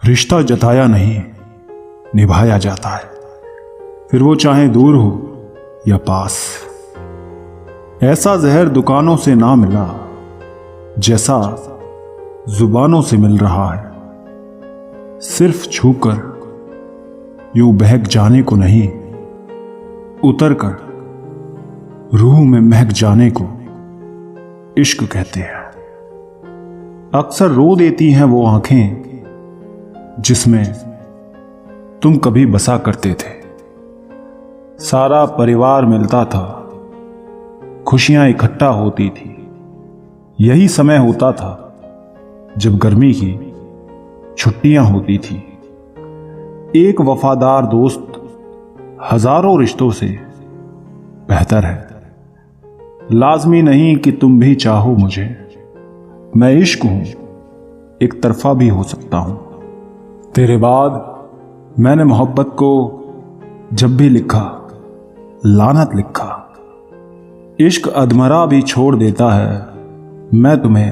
रिश्ता जताया नहीं, निभाया जाता है, फिर वो चाहे दूर हो या पास। ऐसा जहर दुकानों से ना मिला जैसा जुबानों से मिल रहा है। सिर्फ छूकर यूं बहक जाने को नहीं, उतर कर रूह में महक जाने को इश्क कहते हैं। अक्सर रो देती हैं वो आंखें जिसमें तुम कभी बसा करते थे। सारा परिवार मिलता था, खुशियां इकट्ठा होती थी। यही समय होता था जब गर्मी की छुट्टियां होती थी। एक वफादार दोस्त हजारों रिश्तों से बेहतर है। लाजमी नहीं कि तुम भी चाहो मुझे, मैं इश्क हूं, एक तरफा भी हो सकता हूं। तेरे बाद मैंने मोहब्बत को जब भी लिखा लानत लिखा। इश्क अधमरा भी छोड़ देता है, मैं तुम्हें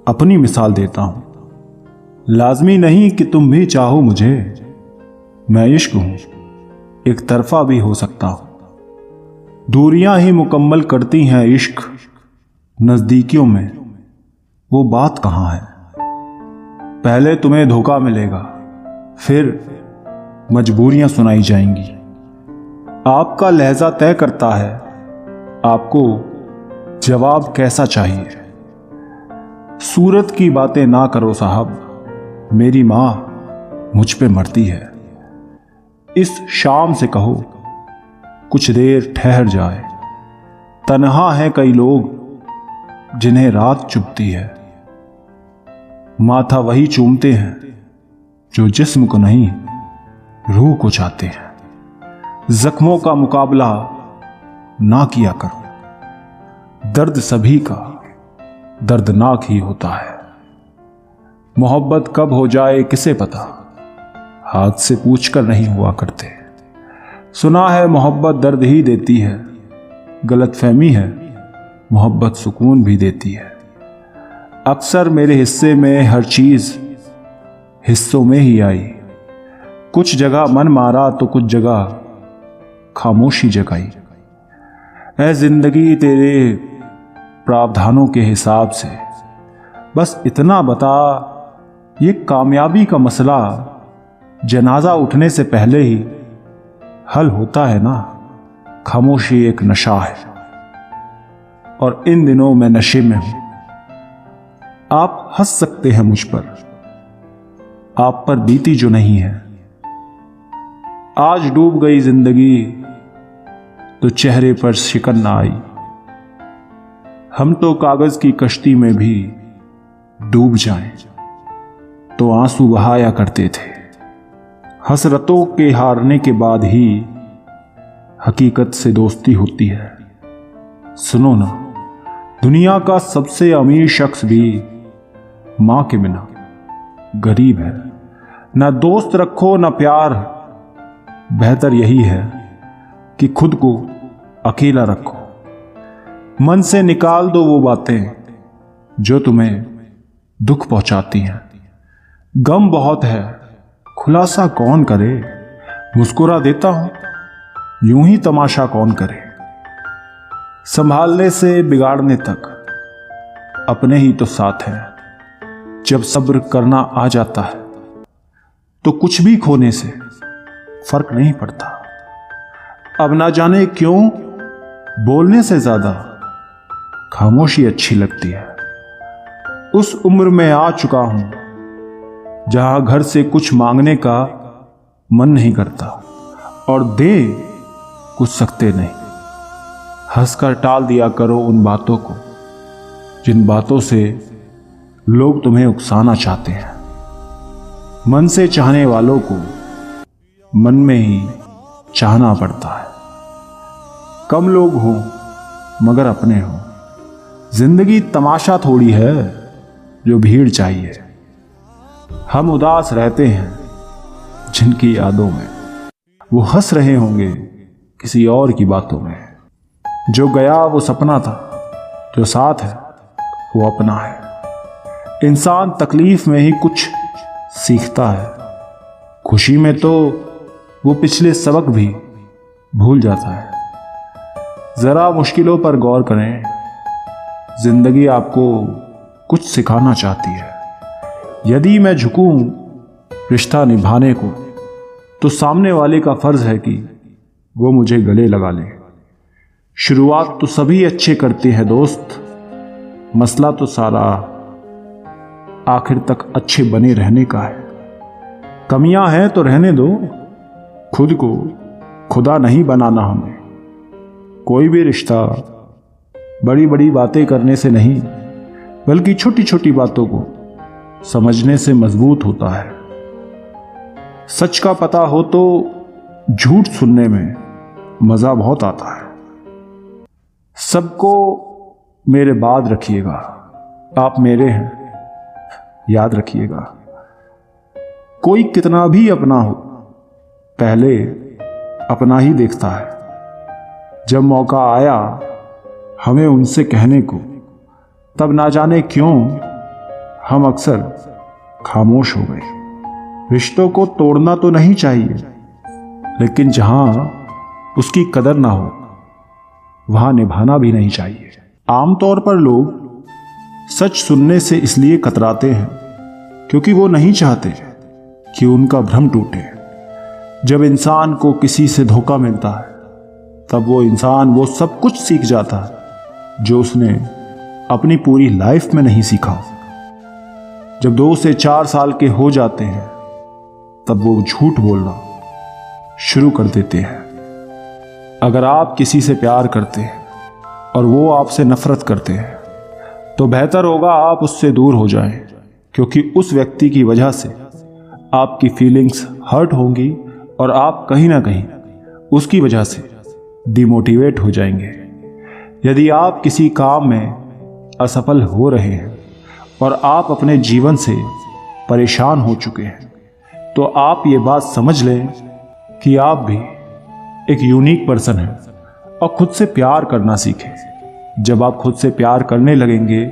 अपनी मिसाल देता हूं। लाजमी नहीं कि तुम भी चाहो मुझे, मैं इश्क हूं, एक तरफा भी हो सकता हूं। दूरियां ही मुकम्मल करती हैं इश्क, नजदीकियों में वो बात कहां है। पहले तुम्हें धोखा मिलेगा, फिर मजबूरियां सुनाई जाएंगी। आपका लहजा तय करता है आपको जवाब कैसा चाहिए। सूरत की बातें ना करो साहब, मेरी मां मुझ पे मरती है। इस शाम से कहो कुछ देर ठहर जाए। तन्हा है कई लोग जिन्हें रात चुभती है। माथा वही चूमते हैं जो जिस्म को नहीं रूह को चाहते हैं। जख्मों का मुकाबला ना किया करो, दर्द सभी का दर्दनाक ही होता है। मोहब्बत कब हो जाए किसे पता, हाथ से पूछकर नहीं हुआ करते। सुना है मोहब्बत दर्द ही देती है, गलतफहमी है मोहब्बत सुकून भी देती है। अक्सर मेरे हिस्से में हर चीज हिस्सों में ही आई। कुछ जगह मन मारा तो कुछ जगह खामोशी जगाई। ऐ जिंदगी तेरे प्रावधानों के हिसाब से बस इतना बता, ये कामयाबी का मसला जनाजा उठने से पहले ही हल होता है ना। खामोशी एक नशा है और इन दिनों मैं नशे में हूं। आप हंस सकते हैं मुझ पर, आप पर बीती जो नहीं है। आज डूब गई जिंदगी तो चेहरे पर शिकन ना आई। हम तो कागज की कश्ती में भी डूब जाएं तो आंसू बहाया करते थे। हसरतों के हारने के बाद ही हकीकत से दोस्ती होती है। सुनो ना, दुनिया का सबसे अमीर शख्स भी मां के बिना गरीब है। ना दोस्त रखो ना प्यार, बेहतर यही है कि खुद को अकेला रखो। मन से निकाल दो वो बातें जो तुम्हें दुख पहुंचाती हैं। गम बहुत है, खुलासा कौन करे। मुस्कुरा देता हूं, यूं ही तमाशा कौन करे। संभालने से बिगाड़ने तक अपने ही तो साथ है। जब सब्र करना आ जाता है तो कुछ भी खोने से फर्क नहीं पड़ता। अब ना जाने क्यों बोलने से ज्यादा खामोशी अच्छी लगती है। उस उम्र में आ चुका हूं जहां घर से कुछ मांगने का मन नहीं करता और दे कुछ सकते नहीं। हंसकर टाल दिया करो उन बातों को जिन बातों से लोग तुम्हें उकसाना चाहते हैं। मन से चाहने वालों को मन में ही चाहना पड़ता है। कम लोग हों मगर अपने हों। जिंदगी तमाशा थोड़ी है जो भीड़ चाहिए। हम उदास रहते हैं जिनकी यादों में, वो हंस रहे होंगे किसी और की बातों में। जो गया वो सपना था, जो साथ है वो अपना है। इंसान तकलीफ में ही कुछ सीखता है। खुशी में तो वो पिछले सबक भी भूल जाता है। ज़रा मुश्किलों पर गौर करें। जिंदगी आपको कुछ सिखाना चाहती है। यदि मैं झुकूं रिश्ता निभाने को, तो सामने वाले का फर्ज है कि वो मुझे गले लगा ले। शुरुआत तो सभी अच्छे करते हैं दोस्त, मसला तो सारा आखिर तक अच्छे बने रहने का है। कमियां हैं तो रहने दो, खुद को खुदा नहीं बनाना हमें। कोई भी रिश्ता बड़ी बड़ी बातें करने से नहीं, बल्कि छोटी छोटी बातों को समझने से मजबूत होता है। सच का पता हो तो झूठ सुनने में मजा बहुत आता है। सबको मेरे बाद रखिएगा, आप मेरे हैं, याद रखिएगा। कोई कितना भी अपना हो, पहले अपना ही देखता है। जब मौका आया हमें उनसे कहने को, तब ना जाने क्यों हम अक्सर खामोश हो गए। रिश्तों को तोड़ना तो नहीं चाहिए, लेकिन जहां उसकी कदर ना हो वहां निभाना भी नहीं चाहिए। आमतौर पर लोग सच सुनने से इसलिए कतराते हैं क्योंकि वो नहीं चाहते कि उनका भ्रम टूटे। जब इंसान को किसी से धोखा मिलता है, तब वो इंसान वो सब कुछ सीख जाता है जो उसने अपनी पूरी लाइफ में नहीं सीखा। जब 2 से 4 साल के हो जाते हैं, तब वो झूठ बोलना शुरू कर देते हैं। अगर आप किसी से प्यार करते हैं और वो आपसे नफरत करते हैं, तो बेहतर होगा आप उससे दूर हो जाएं, क्योंकि उस व्यक्ति की वजह से आपकी फीलिंग्स हर्ट होंगी और आप कहीं ना कहीं उसकी वजह से डिमोटिवेट हो जाएंगे। यदि आप किसी काम में असफल हो रहे हैं और आप अपने जीवन से परेशान हो चुके हैं, तो आप ये बात समझ लें कि आप भी एक यूनिक पर्सन हैं और खुद से प्यार करना सीखें। जब आप खुद से प्यार करने लगेंगे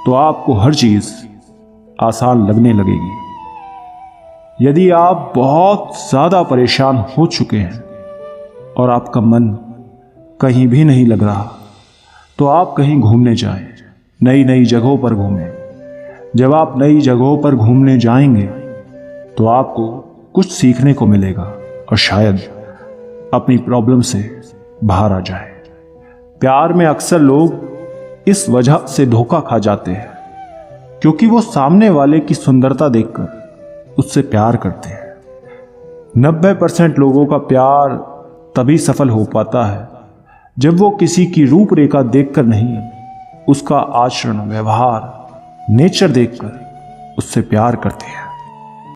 तो आपको हर चीज़ आसान लगने लगेगी। यदि आप बहुत ज़्यादा परेशान हो चुके हैं और आपका मन कहीं भी नहीं लग रहा, तो आप कहीं घूमने जाएं, नई नई जगहों पर घूमें। जब आप नई जगहों पर घूमने जाएंगे तो आपको कुछ सीखने को मिलेगा और शायद अपनी प्रॉब्लम से बाहर आ जाए। प्यार में अक्सर लोग इस वजह से धोखा खा जाते हैं क्योंकि वो सामने वाले की सुंदरता देखकर उससे प्यार करते हैं। 90% लोगों का प्यार तभी सफल हो पाता है जब वो किसी की रूपरेखा देखकर नहीं, उसका आचरण, व्यवहार, नेचर देखकर उससे प्यार करते हैं।